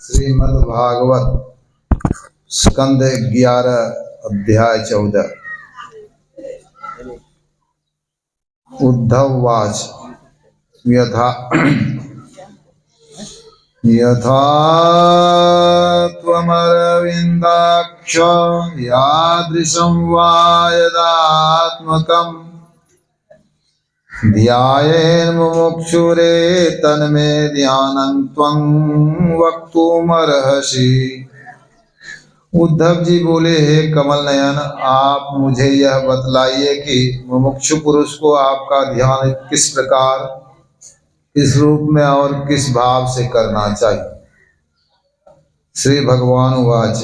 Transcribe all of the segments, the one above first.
श्रीमद् भागवत स्कंद 11 अध्याय 14। उद्धववाच यथा यथा त्वमरविन्दाक्ष यादृशं वा यदात्मकम् ध्यायेन मुमुक्षुरे तन्मे ध्यानं त्वं वक्तुमर्हसि। उद्धव जी बोले, हे कमल नयन, आप मुझे यह बतलाइए कि मुमुक्षु पुरुष को आपका ध्यान किस प्रकार, किस रूप में और किस भाव से करना चाहिए। श्री भगवान उवाच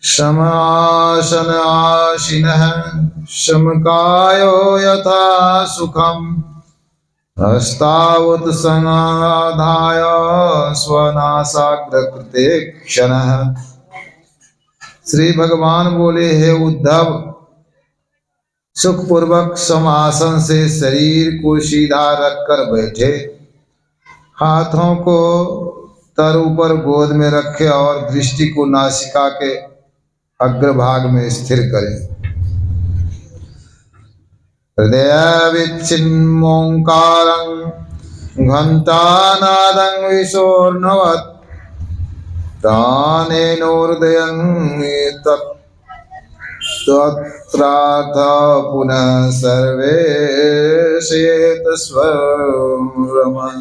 शमासन आशिनः शमकायो यथा सुखम हस्तावत समाधाय स्वनासाग्रकृते क्षणः। श्री भगवान बोले, हे उद्धव, सुखपूर्वक समासन से शरीर को सीधा रखकर बैठे, हाथों को तर ऊपर गोद में रखे और दृष्टि को नासिका के अग्रभाग में स्थिर करें। हृदय विच्छिन्नोंकारं घंटानादं विशोर्णवत् तानेनोर्दयं तत्राथ पुनः सर्वे शेत स्वरमः।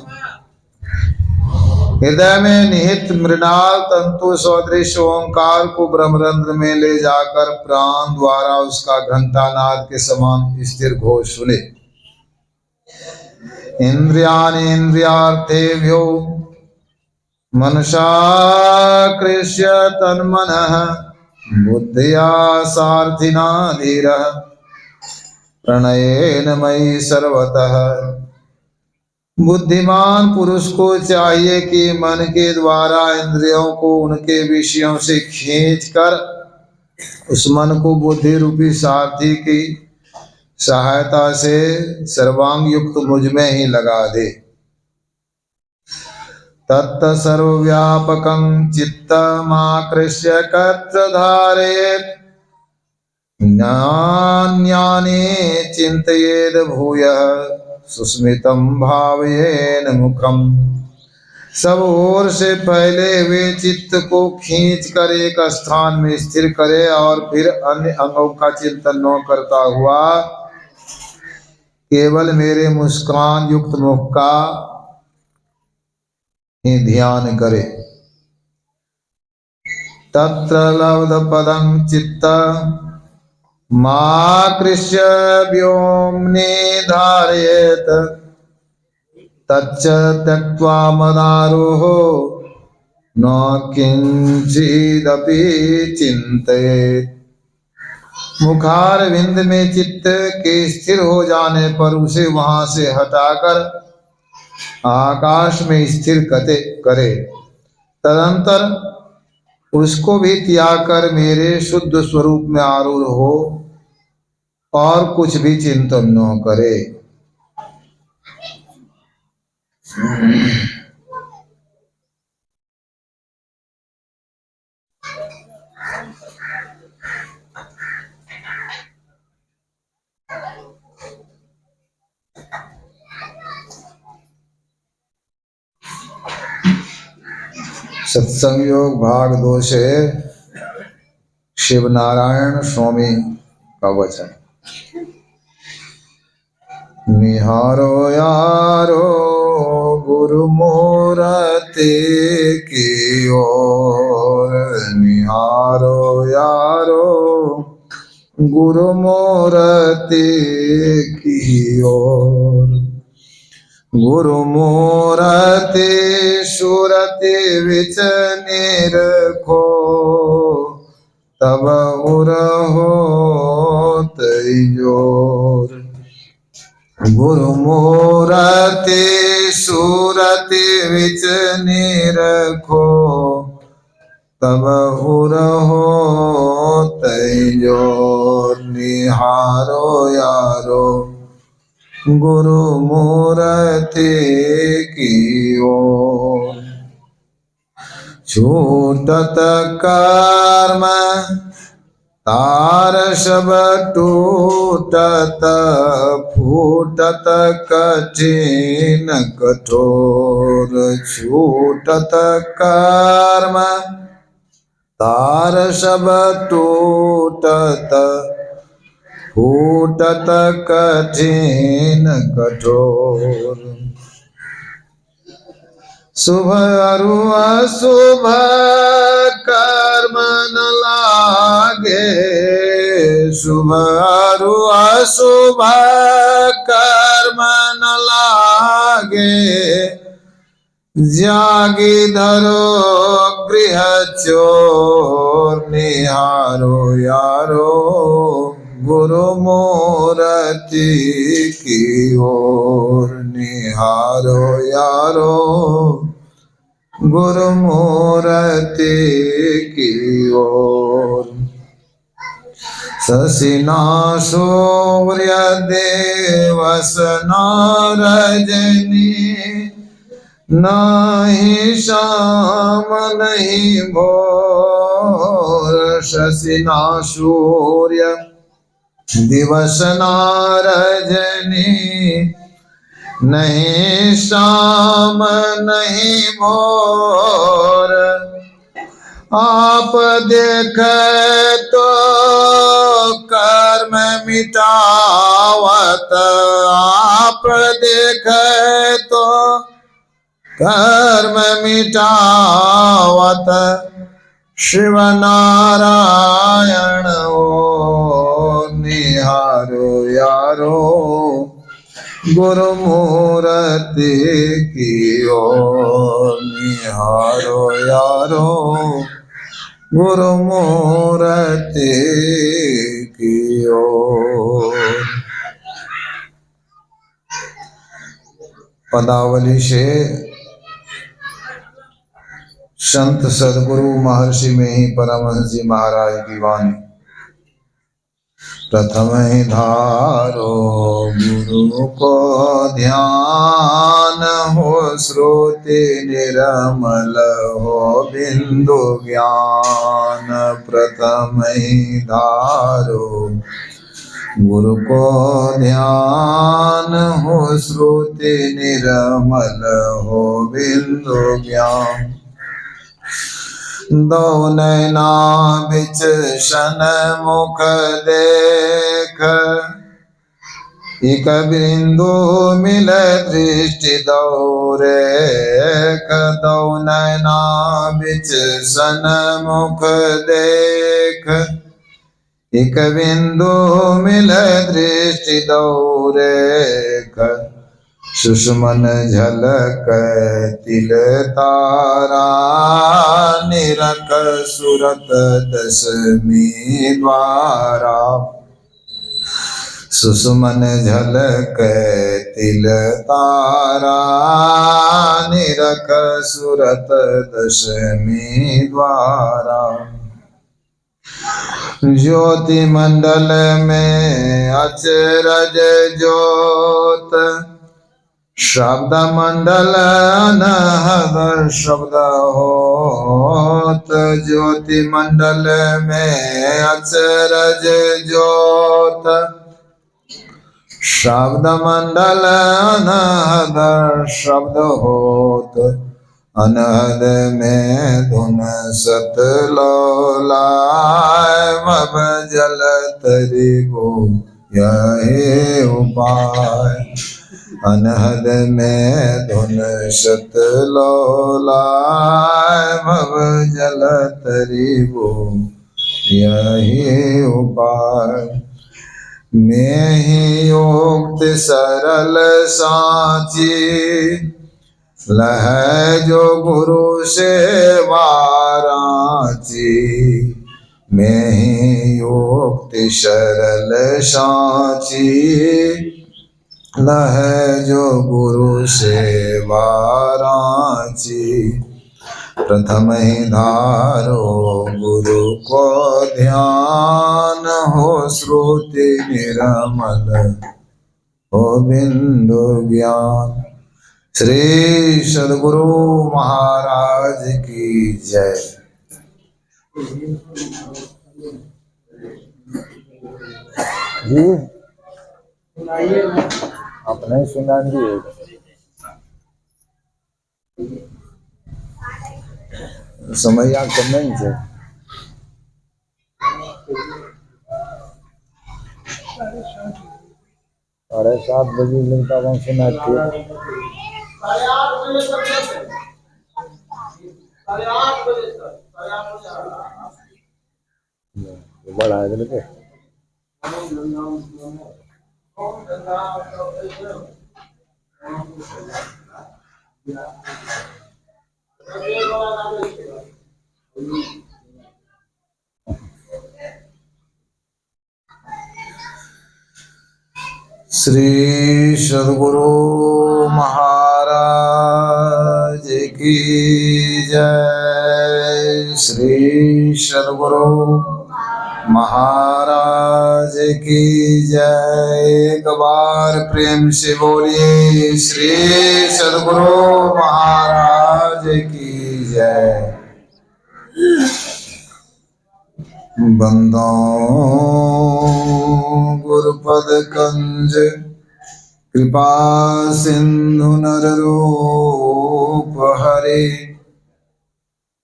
हृदय में निहित मृणाल तंतु सदृश ओंकार को ब्रह्मरंध्र में ले जाकर प्राण द्वारा उसका घंटानाद के समान स्थिर घोष सुने। इंद्रियार्थेभ्यो मनसा कृष्य तन्मनः बुद्धिया सारथिना धीरः प्रणयेन मयि सर्वतः। बुद्धिमान पुरुष को चाहिए कि मन के द्वारा इंद्रियों को उनके विषयों से खींचकर उस मन को बुद्धि रूपी सारथी की सहायता से सर्वांग युक्त मुझ में ही लगा दे। तत्त सर्वव्यापकं चित्तमाकृष्य कर्तधारयेत् ज्ञान्यानि चिन्तयेद् भूयः सुस्मितं भावयेन मुखम। सब ओर से फैले हुए चित्त को खींच कर एक स्थान में स्थिर करे और फिर अन्य अंगों का चिंतन न करता हुआ केवल मेरे मुस्कान युक्त मुख का ही ध्यान करे। तत्र लब्ध पदं चित्त माकृष्य व्योम्नि धारयेत् तच्च त्यक्त्वा मदारोहो न किंचिदपि चिंतयेत्। मुखारविंद में चित्त के स्थिर हो जाने पर उसे वहां से हटाकर आकाश में स्थिर करे। तदंतर उसको भी त्याग कर मेरे शुद्ध स्वरूप में आरूढ़ हो और कुछ भी चिंतन न करे। सत्संग योग भाग 2 से शिव नारायण स्वामी का वचन। निहारो यारो गुरु मूरति की ओर, निहारो यारो गुरु मूरति की ओर। गुरु मूरति सुरति विच निरखो तब उरहो तैजोर। गुरु मूरति सुरति विच निरखो तब उरहो तैजोर। निहारो यारो गुरु मूर्ति की ओर। छूटत कर्म तार सब टूटत, फूटत कठिन कठोर। छूटत कर्म तार सब टूटत, फूटत कठिन कठोर। शुभ अरु अशुभ कर्म न लागे, शुभ अरु अशुभ कर्म न लागे। जागी धरो गृह चोर, निहारो यारो गुरु मूर्ति की ओर। निहारो यारो गुरु मूर्ति की ओर। शशिना सूर्य दिवस न रजनी, नहीं शाम नहीं भोर। शशिना सूर्य दिवस न रजनी, नहीं शाम नहीं भोर। आप देखे तो कर्म मिटावत, आप देखे तो कर्म मिटावत। शिव नारायण ओ निहारो यारो गुरु मूर्ति की ओर। निहारो यारो गुरु मूर्ति की ओर। पदावली से संत सदगुरु महर्षि में ही परमहंस जी महाराज की वाणी। प्रथम ही धारो गुरु को ध्यान, हो श्रुति निर्मल हो बिंदु ज्ञान। प्रथम ही धारो गुरु को ध्यान, हो श्रुति निर्मल हो बिंदु ज्ञान। दो नैना बिच सन्मुख देख, एक बिंदु मिले दृष्टि दौरे। दो नैना बिच सन्मुख देख, एक बिंदु मिले दृष्टि दौरे। सुषमन झलक तिल तारा, निरख सुरत दशमी द्वारा। सुषमन झलक तिल तारा, निरख सुरत दशमी द्वारा। ज्योति मंडल में अचरज ज्योत, शब्द मंडल अनहद शब्द होत। ज्योति मंडल में अचरज ज्योत, शब्द मंडल अनहद शब्द होत। अनहद में धुन सत लोलाय, मब जल तरि गो यही उपाय। अनहद में धुन सत लोलाय, मब जल तरि गो यही उपाय। मैं ही उक्त सरल साची, लह जो गुरु से वाराची। मैं ही उक्त सरल साची, लह जो गुरु से वाराची। प्रथम ही धारो गुरु को ध्यान, हो श्रुति निर्मल गोविंद ज्ञान। श्री सद्गुरु महाराज की जय। जी अपने सुनाइए। समय याद करना ही है। 7:30 बजे लगता वहाँ सुनाते। 8:30 बजे तक। बड़ा है लगे। श्री सद्गुरु महाराज की जय। श्री सद्गुरु महाराज की जय। एक बार प्रेम से बोलिए श्री सद्गुरु महाराज की जय। बंदो गुरुपद कंज कृपा सिंधु नर रूप हरे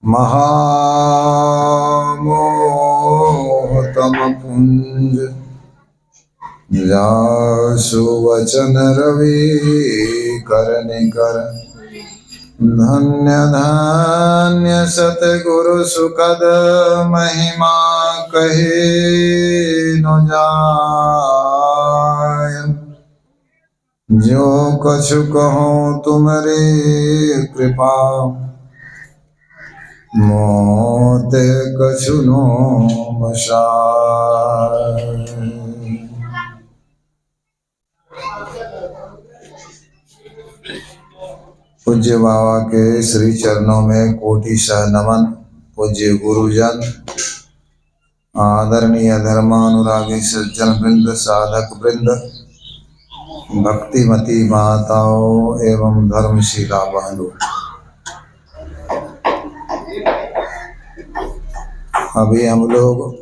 महामोहतम पुंज जासु वचन रवि करने कर। धन्य धन्य सतगुरु सुखद महिमा कहे न जाय। जो कछु कहो तुमरे कृपा मोते कछु नो बसाय। पूज्य बाबा के श्री चरणों में कोटि सह नमन। पूज्य गुरुजन, आदरणीय धर्मानुरागी सज्जन वृंद, साधक वृंद, भक्तिमती माताओं एवं धर्मशिला बहनों, अभी हम लोग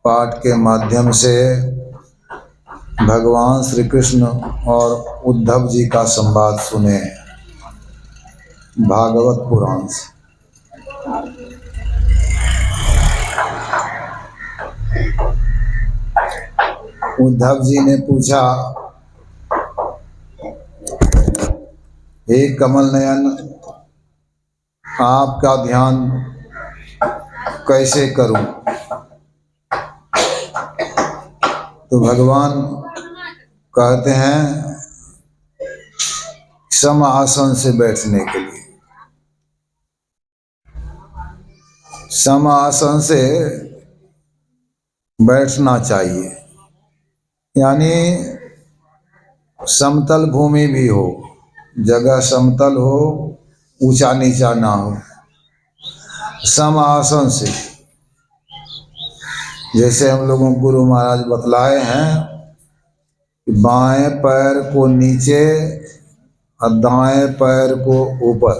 पाठ के माध्यम से भगवान श्री कृष्ण और उद्धव जी का संवाद सुने भागवत पुराण से। उद्धव जी ने पूछा, हे कमल नयन, आपका ध्यान कैसे करूं? तो भगवान कहते हैं सम आसन से बैठने के लिए। सम आसन से बैठना चाहिए, यानी समतल भूमि भी हो, जगह समतल हो, ऊंचा नीचा ना हो। सम आसन से, जैसे हम लोगों को गुरु महाराज बतलाए हैं, बाएं पैर को नीचे और दाएं पैर को ऊपर,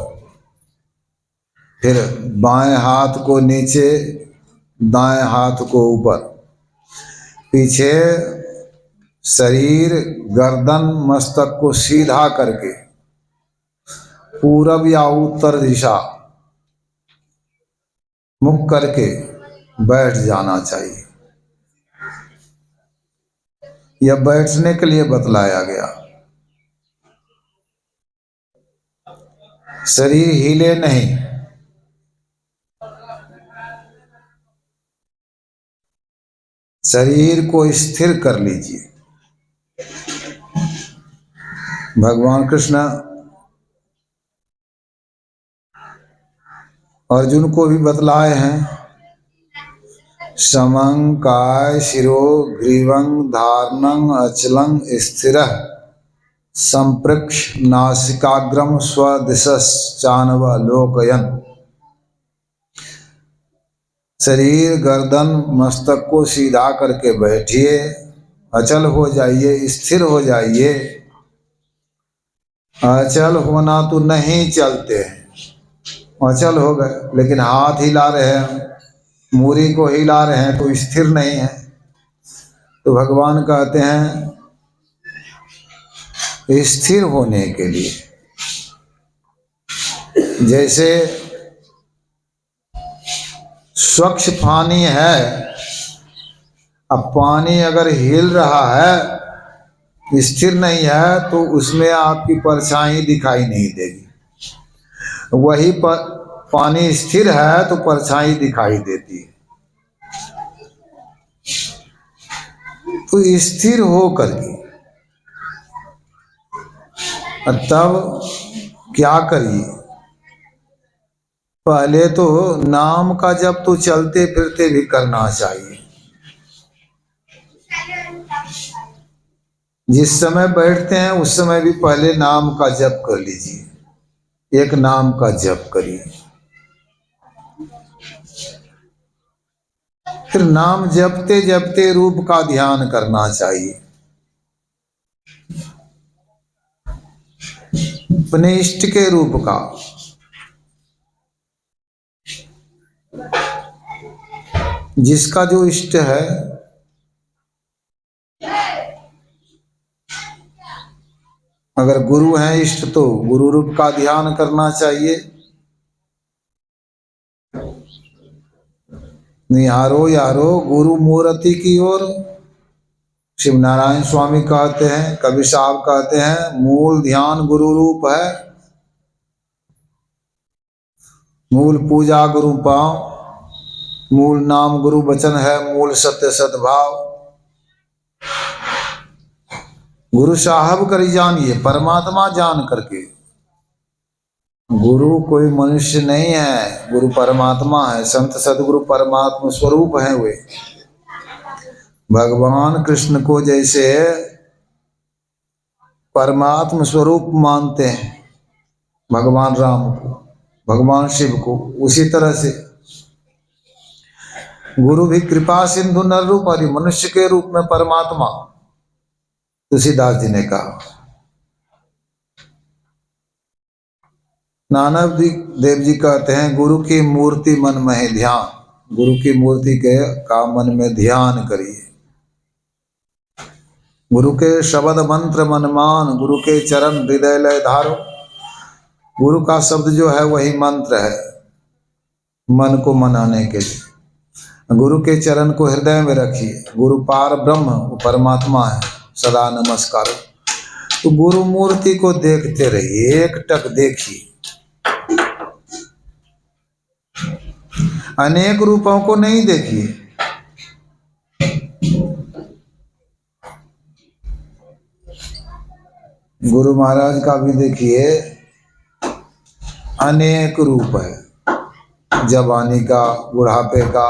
फिर बाएं हाथ को नीचे, दाएं हाथ को ऊपर, पीछे शरीर गर्दन मस्तक को सीधा करके पूरब या उत्तर दिशा मुख करके बैठ जाना चाहिए। यह बैठने के लिए बतलाया गया। शरीर हिले नहीं, शरीर को स्थिर कर लीजिए। भगवान कृष्ण अर्जुन को भी बतलाए हैं, समं काय शिरो ग्रीवं धारणं अचलं स्थिरः संप्रक्ष नासिकाग्रम स्वदिशश्चानवलोकयन्। शरीर गर्दन मस्तक को सीधा करके बैठिए अचल हो जाइए, स्थिर हो जाइए। अचल होना तो नहीं चलते हैं, अचल हो गए, लेकिन हाथ हिला रहे हैं, मूरी को हिला रहे हैं तो स्थिर नहीं है। तो भगवान कहते हैं स्थिर होने के लिए, जैसे स्वच्छ पानी है, अब पानी अगर हिल रहा है, स्थिर नहीं है, तो उसमें आपकी परछाई दिखाई नहीं देगी। वही पर पानी स्थिर है तो परछाई दिखाई देती है। तो स्थिर हो करके तब क्या करिए, पहले तो नाम का जप तो चलते फिरते भी करना चाहिए। जिस समय बैठते हैं उस समय भी पहले नाम का जप कर लीजिए, एक नाम का जप करिए। फिर नाम जपते जपते रूप का ध्यान करना चाहिए, अपने इष्ट के रूप का। जिसका जो इष्ट है, अगर गुरु है इष्ट तो गुरु रूप का ध्यान करना चाहिए। निहारो यारो गुरु मूर्ति की ओर। शिव नारायण स्वामी कहते हैं, कबीर साहब कहते हैं, मूल ध्यान गुरु रूप है, मूल पूजा गुरु पांव, मूल नाम गुरु वचन है, मूल सत्य सद्भाव। गुरु साहब करी जानिए, परमात्मा जान करके। गुरु कोई मनुष्य नहीं है, गुरु परमात्मा है, संत सदगुरु परमात्मा स्वरूप है। वे भगवान कृष्ण को जैसे परमात्मा स्वरूप मानते हैं, भगवान राम को, भगवान शिव को, उसी तरह से गुरु भी कृपा सिंधु नर रूप हरि, मनुष्य के रूप में परमात्मा। तुलसीदास जी ने कहा। नानक देव जी कहते हैं, गुरु की मूर्ति मन में ध्यान। गुरु की मूर्ति के का मन में ध्यान करिए। गुरु के शब्द मंत्र मनमान, गुरु के चरण हृदय लय धारो। गुरु का शब्द जो है वही मंत्र है मन को मनाने के लिए। गुरु के चरण को हृदय में रखिए। गुरु पार ब्रह्म, वो परमात्मा है, सदा नमस्कार। तो गुरु मूर्ति को देखते रहिए, एक टक देखिए। अनेक रूपों को नहीं देखिए। गुरु महाराज का भी देखिए, अनेक रूप है, जवानी का, बुढ़ापे का,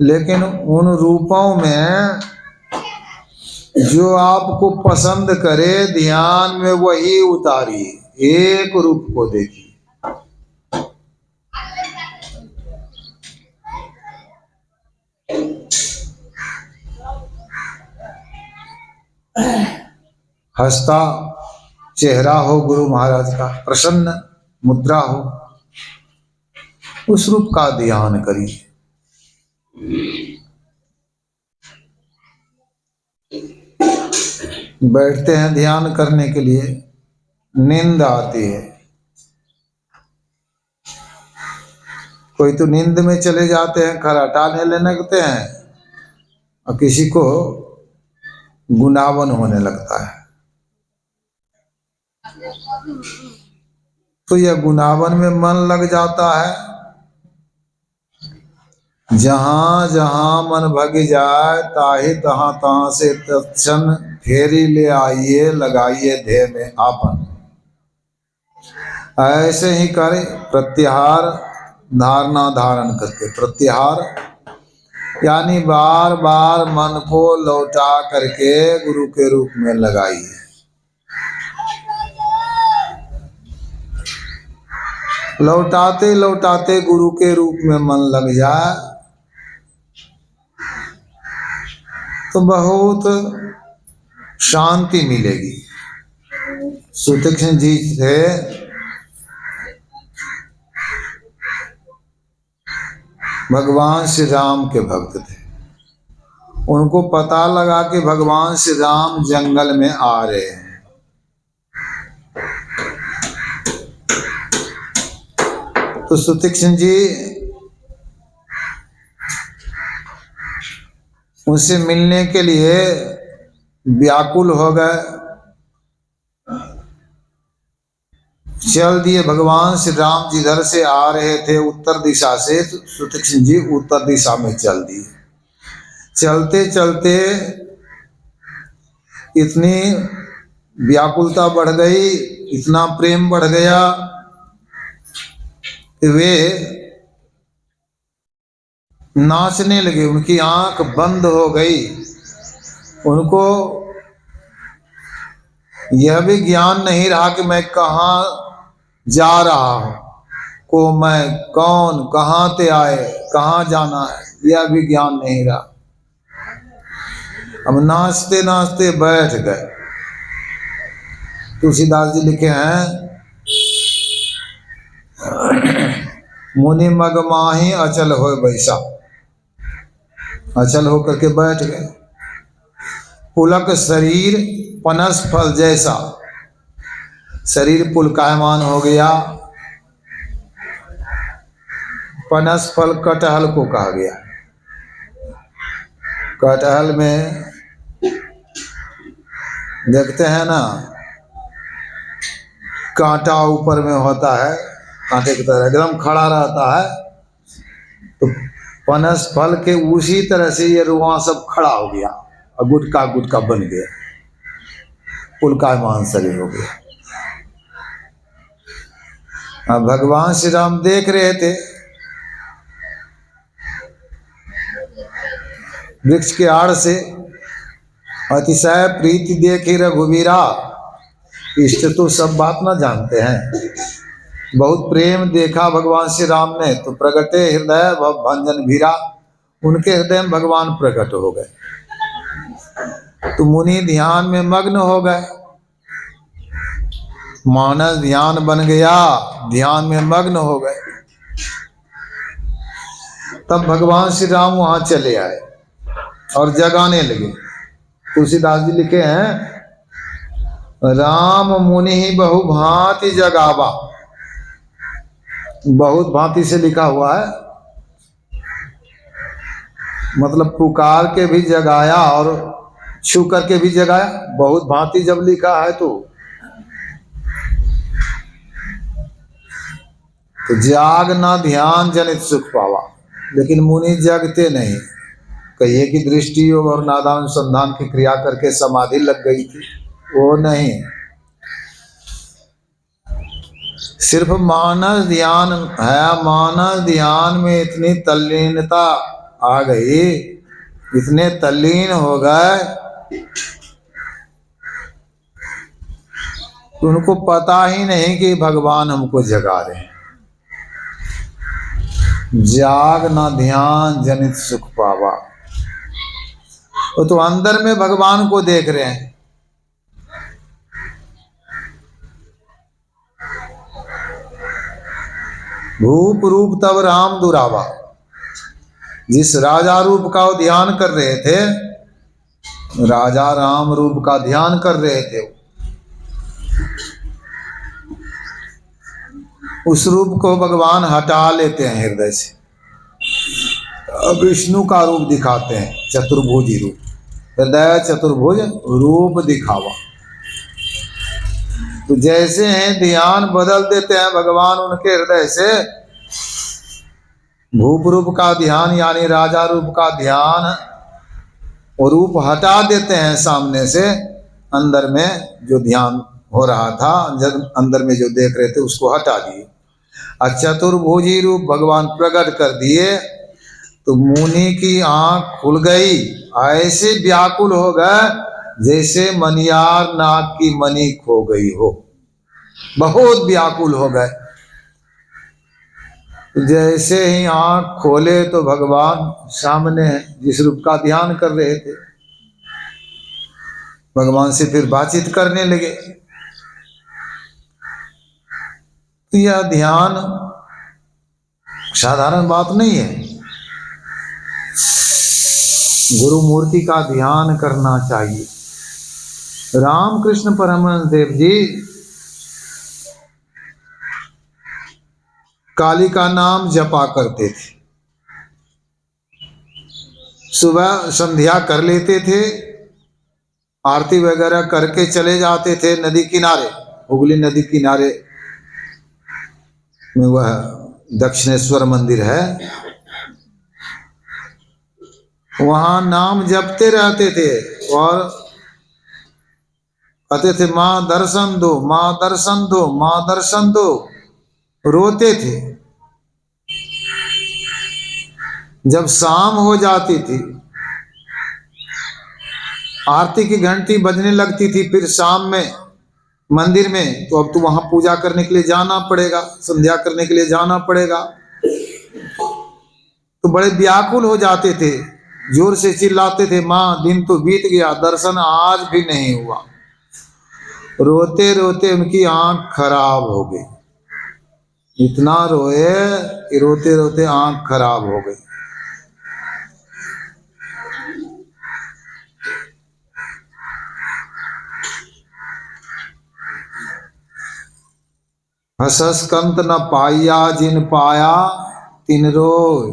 लेकिन उन रूपों में जो आपको पसंद करे ध्यान में वही उतारिए, एक रूप को देखिए। हंसता चेहरा हो गुरु महाराज का, प्रसन्न मुद्रा हो, उस रूप का ध्यान करिए। बैठते हैं ध्यान करने के लिए, नींद आती है। कोई तो नींद में चले जाते हैं, खराटाने लगते हैं, और किसी को गुनावन होने लगता है। तो यह गुनावन में मन लग जाता है। जहां जहां मन भग जाए, ताहि तहां तहां से तत्क्षण फेरी ले आइए, लगाइए ध्येय में आपन। ऐसे ही करें प्रत्याहार, धारणा धारण करके। प्रत्याहार यानी बार बार मन को लौटा करके गुरु के रूप में लगाइए। लौटाते लौटाते गुरु के रूप में मन लग जाए तो बहुत शांति मिलेगी। सुतीक्ष्ण जी थे भगवान श्री राम के भक्त थे। उनको पता लगा कि भगवान श्री राम जंगल में आ रहे हैं। तो सुतीक्ष्ण जी उनसे मिलने के लिए व्याकुल हो गए, चल दिए। भगवान श्री राम जिधर से आ रहे थे उत्तर दिशा से, सुतीक्ष्ण जी उत्तर दिशा में चल दिए। चलते चलते इतनी व्याकुलता बढ़ गई, इतना प्रेम बढ़ गया कि वे नाचने लगे। उनकी आंख बंद हो गई। उनको यह भी ज्ञान नहीं रहा कि मैं कहाँ जा रहा हूँ, को मैं कौन, कहाँ से आए, कहाँ जाना है, यह भी ज्ञान नहीं रहा। अब नाचते नाचते बैठ गए। तुलसीदास जी लिखे हैं, मुनि मग माही अचल हो बैसा। अचल होकर के बैठ गए। पुलक शरीर पनस फल जैसा, शरीर पुलकायमान हो गया। पनस फल कटहल को कहा गया। कटहल में देखते हैं ना, कांटा ऊपर में होता है, कांटे की तरह एकदम खड़ा रहता है। तो पनस फल के उसी तरह से ये रुआ सब खड़ा हो गया और गुटका गुटका बन गया, पुलकायमान शरीर हो गया। अब भगवान श्री राम देख रहे थे, वृक्ष के आड़ से, अतिशय प्रीति देखी रघुवीरा। इष्ट तो सब बात ना जानते हैं। बहुत प्रेम देखा भगवान श्री राम ने, तो प्रगटे हृदय भंजन भीरा। उनके हृदय में भगवान प्रकट हो गए। तो मुनि ध्यान में मग्न हो गए। मानस ध्यान बन गया, ध्यान में मग्न हो गए। तब भगवान श्री राम वहां चले आए और जगाने लगे। तुलसीदास जी लिखे हैं, राम मुनि ही बहु भांति जगावा। बहुत भांति से लिखा हुआ है, मतलब पुकार के भी जगाया और छू करके भी जगाया। बहुत भांति जब लिखा है तो जागना ध्यान जनित सुख पावा। लेकिन मुनि जगते नहीं। कहिए कि दृष्टि योग और नादानुसंधान की क्रिया करके समाधि लग गई थी, वो नहीं। सिर्फ मानस ध्यान है। मानस ध्यान में इतनी तल्लीनता आ गई, इतने तल्लीन हो गए, उनको पता ही नहीं कि भगवान हमको जगा रहे हैं। जागना ध्यान जनित सुख पावा। वो तो अंदर में भगवान को देख रहे हैं। भूप रूप तब राम दुरावा। जिस राजा रूप का वो ध्यान कर रहे थे, राजा राम रूप का ध्यान कर रहे थे, उस रूप को भगवान हटा लेते हैं हृदय से। विष्णु का रूप दिखाते हैं, चतुर्भुजी रूप। हृदय चतुर्भुज रूप दिखावा। तो जैसे हैं ध्यान बदल देते हैं भगवान उनके हृदय से। भूप रूप का ध्यान यानी राजा रूप का ध्यान और रूप हटा देते हैं सामने से। अंदर में जो ध्यान हो रहा था, अंदर में जो देख रहे थे, उसको हटा दिए। चतुर्भुजी रूप भगवान प्रकट कर दिए। तो मुनि की आंख खुल गई। ऐसे व्याकुल हो गए जैसे मनियार नाग की मणि खो गई हो। बहुत व्याकुल हो गए। जैसे ही आंख खोले तो भगवान सामने हैं, जिस रूप का ध्यान कर रहे थे। भगवान से फिर बातचीत करने लगे। तो यह ध्यान साधारण बात नहीं है। गुरु मूर्ति का ध्यान करना चाहिए। रामकृष्ण परमहंस देव जी काली का नाम जपा करते थे। सुबह संध्या कर लेते थे, आरती वगैरह करके चले जाते थे नदी किनारे। हुगली नदी किनारे में वह दक्षिणेश्वर मंदिर है, वहां नाम जपते रहते थे और कहते थे माँ दर्शन दो, माँ दर्शन दो, माँ दर्शन दो। रोते थे। जब शाम हो जाती थी, आरती की घंटी बजने लगती थी, फिर शाम में मंदिर में, तो अब तो वहां पूजा करने के लिए जाना पड़ेगा, संध्या करने के लिए जाना पड़ेगा। तो बड़े व्याकुल हो जाते थे, जोर से चिल्लाते थे, माँ दिन तो बीत गया, दर्शन आज भी नहीं हुआ। रोते रोते उनकी आंख खराब हो गई। इतना रोए कि रोते रोते आंख खराब हो गई। हसस कंत न पाइया, जिन पाया तिन रोय।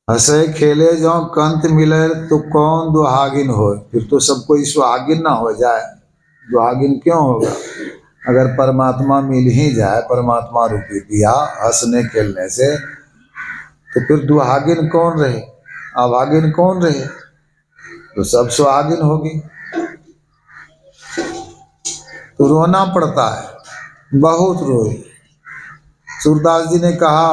हंसे खेले जो कंत मिले, तो कौन दुहागिन हो। फिर तो सब कोई सुहागिन ना हो जाए। दुहागिन क्यों होगा, अगर परमात्मा मिल ही जाए, परमात्मा रूपी दिया हंसने खेलने से, तो फिर दुहागिन कौन रहे, अभागिन कौन रहे। तो सब सुहागिन होगी। तो रोना पड़ता है, बहुत रोए। सूरदास जी ने कहा,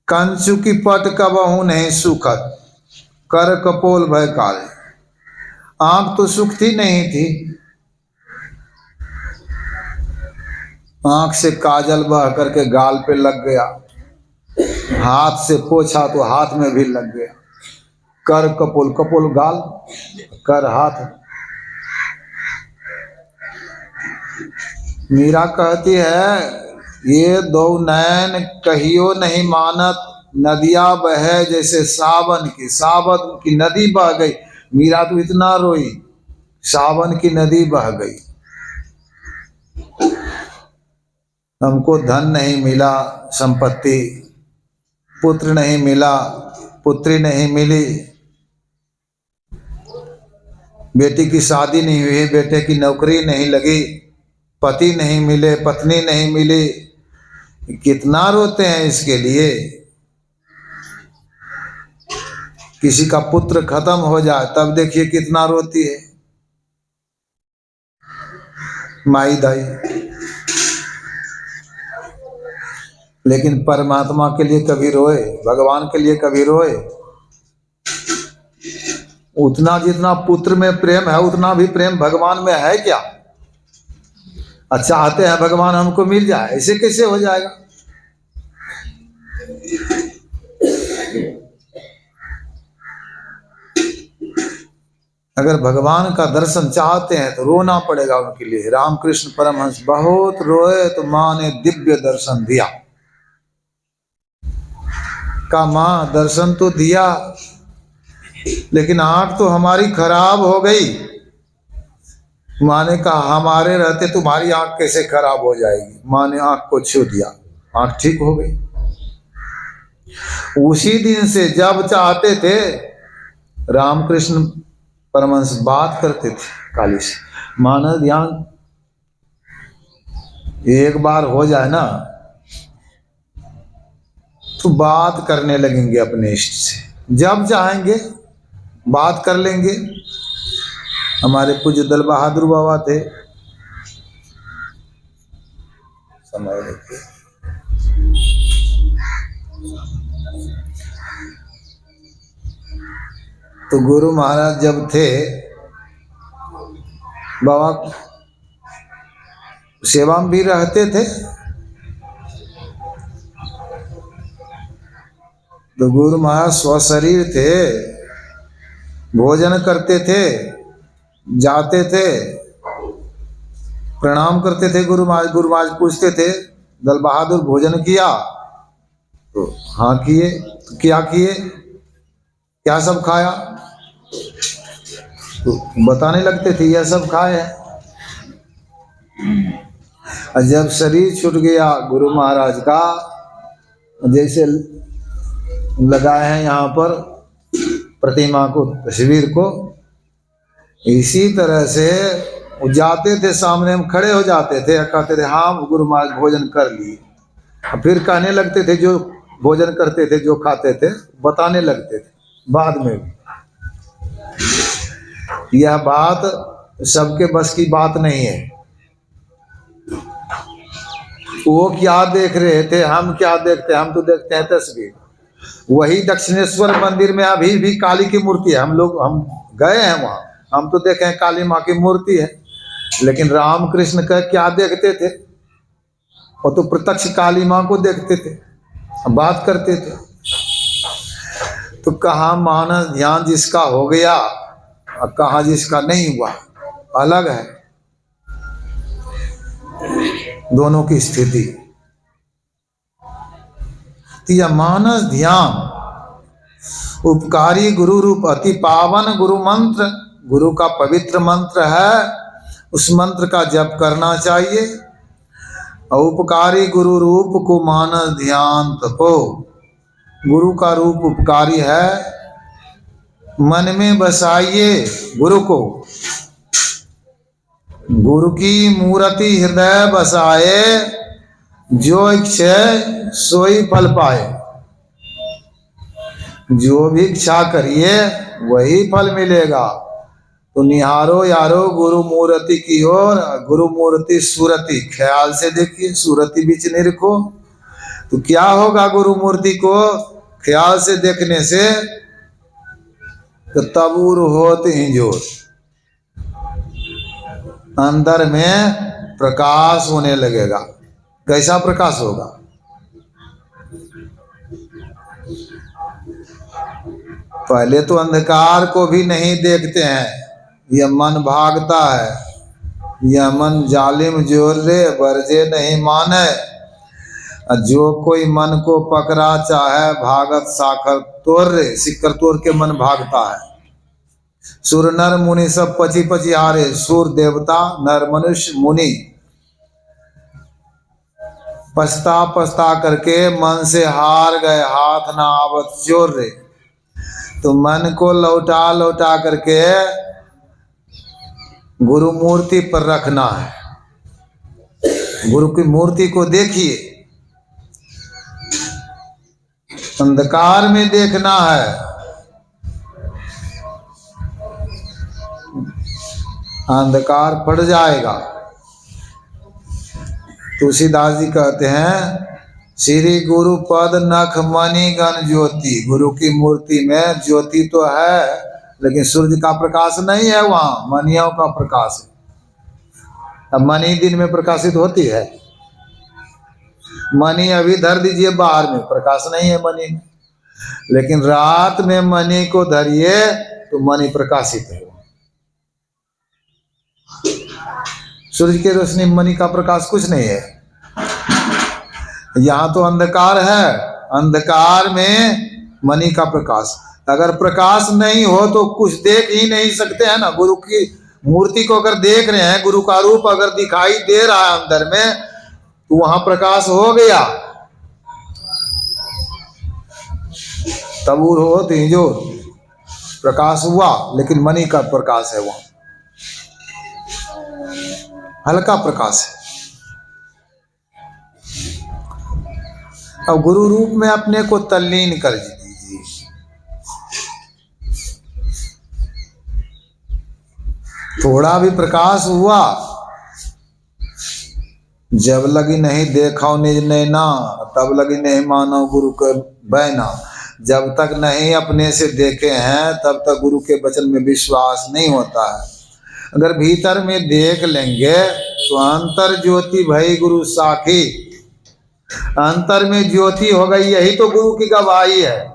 कंचु की पट कबहू नहीं सुखत, कर कपोल भय काले। आंख तो सुखती नहीं थी, आंख से काजल बह करके गाल पे लग गया, हाथ से पोछा तो हाथ में भी लग गया। कर कपोल, कपोल गाल, कर हाथ। मीरा कहती है, ये दो नैन कहियो नहीं मानत, नदिया बहे जैसे सावन की। सावन की नदी बह गई। मीरा तो इतना रोई, सावन की नदी बह गई। हमको धन नहीं मिला, संपत्ति, पुत्र नहीं मिला, पुत्री नहीं मिली, बेटी की शादी नहीं हुई, बेटे की नौकरी नहीं लगी, पति नहीं मिले, पत्नी नहीं मिली। कितना रोते हैं इसके लिए। किसी का पुत्र खत्म हो जाए तब देखिए कितना रोती है माई दाई। लेकिन परमात्मा के लिए कभी रोए, भगवान के लिए कभी रोए। उतना जितना पुत्र में प्रेम है, उतना भी प्रेम भगवान में है क्या। चाहते हैं भगवान हमको मिल जाए, ऐसे कैसे हो जाएगा। अगर भगवान का दर्शन चाहते हैं तो रोना पड़ेगा उनके लिए। रामकृष्ण परमहंस बहुत रोए तो मां ने दिव्य दर्शन दिया। का मां दर्शन तो दिया, लेकिन आंख तो हमारी खराब हो गई। मां ने कहा, हमारे रहते तुम्हारी आंख कैसे खराब हो जाएगी। मां ने आंख को छू दिया, आंख ठीक हो गई। उसी दिन से जब चाहते थे रामकृष्ण परमहंस बात करते थे काली से। मानव ध्यान एक बार हो जाए ना, तो बात करने लगेंगे अपने इष्ट से। जब चाहेंगे बात कर लेंगे। हमारे पूज्य दल बहादुर बाबा थे, समय देखिए, तो गुरु महाराज जब थे, बाबा सेवा में भी रहते थे। तो गुरु महाराज स्वशरीर थे, भोजन करते थे, जाते थे, प्रणाम करते थे गुरु महाराज पूछते थे दल बहादुर भोजन किया? तो हाँ किए। तो क्या किए, क्या सब खाया? तो बताने लगते थे यह सब खाए हैं। और जब शरीर छूट गया गुरु महाराज का, जैसे लगाए हैं यहाँ पर प्रतिमा को, तस्वीर को, इसी तरह से वो जाते थे, सामने हम खड़े हो जाते थे, कहते थे हाँ गुरु महाराज भोजन कर लिए। फिर कहने लगते थे, जो भोजन करते थे, जो खाते थे, बताने लगते थे बाद में भी। यह बात सबके बस की बात नहीं है। वो क्या देख रहे थे, हम क्या देखते हैं? हम तो देखते हैं तस्वीर। वही दक्षिणेश्वर मंदिर में अभी भी काली की मूर्ति है। हम गए हैं वहाँ, हम तो देखे हैं काली माँ की मूर्ति है। लेकिन रामकृष्ण का क्या देखते थे? वो तो प्रत्यक्ष काली माँ को देखते थे, बात करते थे। तो कहाँ मानस ध्यान जिसका हो गया और कहाँ जिसका नहीं हुआ, अलग है दोनों की स्थिति। तो यह मानस ध्यान उपकारी गुरु रूप अति पावन गुरु मंत्र, गुरु का पवित्र मंत्र है, उस मंत्र का जप करना चाहिए। और उपकारी गुरु रूप को मानस ध्यान तपो, गुरु का रूप उपकारी है, मन में बसाइए गुरु को। गुरु की मूर्ति हृदय बसाए, जो इच्छा सोई फल पाए। जो भी इच्छा करिए वही फल मिलेगा। तो निहारो यारो गुरु मूर्ति की ओर, गुरु मूर्ति सूरति, ख्याल से देखिए, सूरति बीच नहीं रखो। तो क्या होगा गुरु मूर्ति को ख्याल से देखने से? तो तबूर होत ही जोर, अंदर में प्रकाश होने लगेगा। कैसा प्रकाश होगा? पहले तो अंधकार को भी नहीं देखते हैं, यह मन भागता है, यह मन जालिम जोर रे बरजे नहीं माने। जो कोई मन को पकड़ा चाहे भागत साखर तोड़ रे, सिक्कर तोड़ के मन भागता है। सुर नर मुनि सब पची पची हारे, सुर देवता नर मनुष्य मुनि पछता पछता करके मन से हार गए, हाथ ना आवत चोर रे। तो मन को लौटा लौटा करके गुरु मूर्ति पर रखना है। गुरु की मूर्ति को देखिए, अंधकार में देखना है। अंधकार पड़ जाएगा। तुलसीदास जी कहते हैं, श्री गुरु पद नख मणि गण ज्योति। गुरु की मूर्ति में ज्योति तो है, लेकिन सूर्य का प्रकाश नहीं है, वहां मणियों का प्रकाश है। अब मणि दिन में प्रकाशित होती है, मणि अभी धर दीजिए बाहर में, प्रकाश नहीं है मणि में। लेकिन रात में मणि को धरिए तो मणि प्रकाशित है। सूर्य की रोशनी मणि का प्रकाश कुछ नहीं है। यहाँ तो अंधकार है, अंधकार में मणि का प्रकाश। अगर प्रकाश नहीं हो तो कुछ देख ही नहीं सकते हैं ना। गुरु की मूर्ति को अगर देख रहे हैं, गुरु का रूप अगर दिखाई दे रहा है अंदर में, तो वहां प्रकाश हो गया। तबूर हो तो जो प्रकाश हुआ, लेकिन मणि का प्रकाश है, वहां हल्का प्रकाश है। अब गुरु रूप में अपने को तल्लीन कर दीजिए। थोड़ा भी प्रकाश हुआ, जब लगी नहीं देखा निज नैना, तब लगी नहीं मानो गुरु के बैना। जब तक नहीं अपने से देखे हैं, तब तक गुरु के वचन में विश्वास नहीं होता है। अगर भीतर में देख लेंगे तो अंतर ज्योति भई गुरु साखी, अंतर में ज्योति हो गई, यही तो गुरु की गवाही है।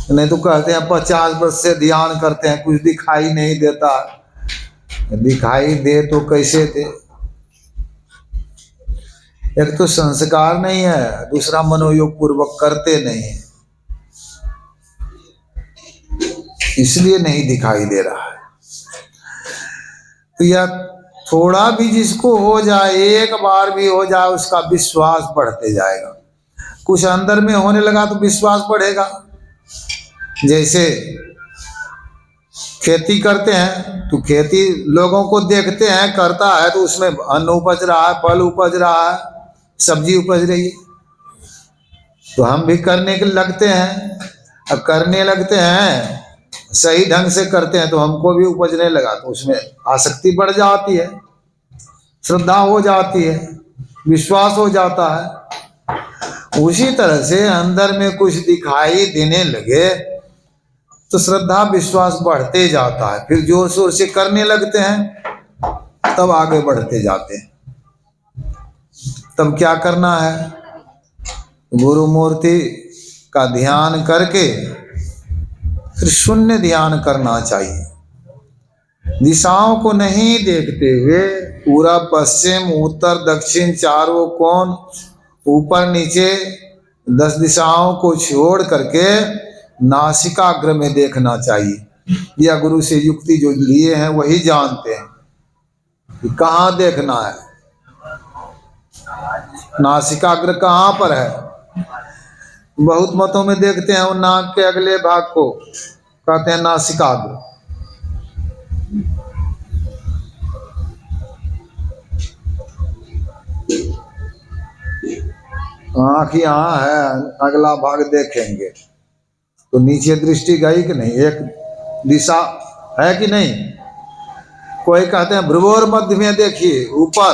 नहीं तो कहते हैं 50 वर्ष से ध्यान करते हैं, कुछ दिखाई नहीं देता। दिखाई दे तो कैसे दे? एक तो संस्कार नहीं है, दूसरा मनोयोग पूर्वक करते नहीं है, इसलिए नहीं दिखाई दे रहा है। तो यह थोड़ा भी जिसको हो जाए, एक बार भी हो जाए, उसका विश्वास बढ़ते जाएगा। कुछ अंदर में होने लगा तो विश्वास बढ़ेगा। जैसे खेती करते हैं तो खेती लोगों को देखते हैं करता है, तो उसमें अन्न उपज रहा है, फल उपज रहा है, सब्जी उपज रही है, तो हम भी करने के लगते हैं। अब करने लगते हैं, सही ढंग से करते हैं तो हमको भी उपजने लगा, तो उसमें आसक्ति बढ़ जाती है, श्रद्धा हो जाती है, विश्वास हो जाता है। उसी तरह से अंदर में कुछ दिखाई देने लगे तो श्रद्धा विश्वास बढ़ते जाता है, फिर जोर शोर से करने लगते हैं, तब आगे बढ़ते जाते हैं। तब क्या करना है? गुरु मूर्ति का ध्यान करके फिर शून्य ध्यान करना चाहिए। दिशाओं को नहीं देखते हुए पूरब पश्चिम उत्तर दक्षिण चारों कोण ऊपर नीचे 10 दिशाओं को छोड़ करके नासिकाग्र में देखना चाहिए। यह गुरु से युक्ति जो लिए हैं वही जानते हैं कि कहाँ देखना है, नासिकाग्र कहाँ पर है। बहुत मतों में देखते हैं वो नाक के अगले भाग को कहते हैं नासिकाग्र। आँख यहाँ है, अगला भाग देखेंगे तो नीचे दृष्टि गई कि नहीं, एक दिशा है कि नहीं। कोई कहते हैं भ्रुवोर मध्य में देखिए ऊपर,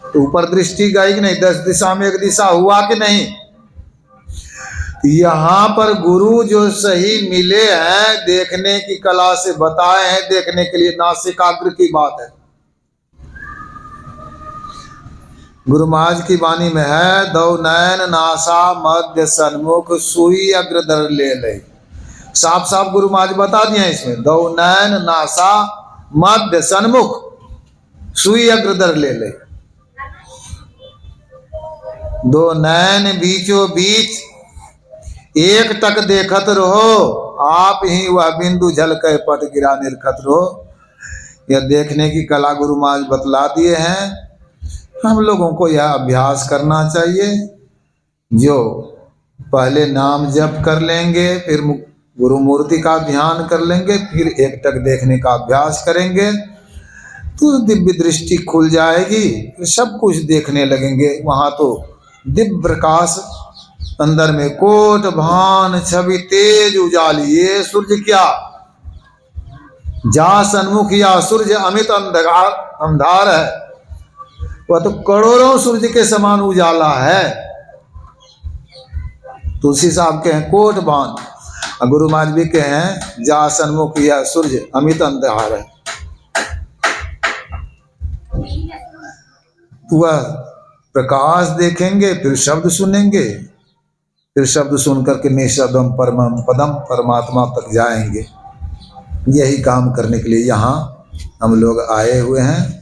तो ऊपर दृष्टि गई कि नहीं, 10 दिशा में एक दिशा हुआ कि नहीं। यहाँ पर गुरु जो सही मिले हैं, देखने की कला से बताए हैं, देखने के लिए नासिकाग्र की बात है। गुरु महाराज की वाणी में है, दो नयन नासा मध्य सन्मुख सुई अग्रदर ले ले। साफ साफ गुरु महाराज बता दिए इसमें, दो नयन नासा मध्य सन्मुख सुई अग्रदर ले ले। दो नयन बीचों बीच एक टक देखत रहो, आप ही वह बिंदु झलके पट गिरा निरखत रहो। यह देखने की कला गुरु महाराज बतला दिए हैं। हम लोगों को यह अभ्यास करना चाहिए। जो पहले नाम जप कर लेंगे, फिर गुरु मूर्ति का ध्यान कर लेंगे, फिर एक टक देखने का अभ्यास करेंगे तो दिव्य दृष्टि खुल जाएगी, फिर सब कुछ देखने लगेंगे। वहाँ तो दिव्य प्रकाश अंदर में कोट भान छवि तेज उजाली। ये सूर्य क्या, जा सन्मुख या सूर्य अमित अंधार है, वह तो करोड़ों सूर्य के समान उजाला है। तुलसी साहब के हैं कोट भान, गुरु महाराज भी के हैं जा सन्मुख या सूर्य अमित अंधार है। वह प्रकाश देखेंगे, फिर शब्द सुनेंगे, फिर शब्द सुन करके निशब्दम परमम पदम परमात्मा तक जाएंगे। यही काम करने के लिए यहाँ हम लोग आए हुए हैं।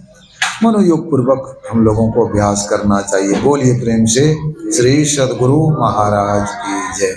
मनोयोग पूर्वक हम लोगों को अभ्यास करना चाहिए। बोलिए प्रेम से श्री सद्गुरु महाराज की जय।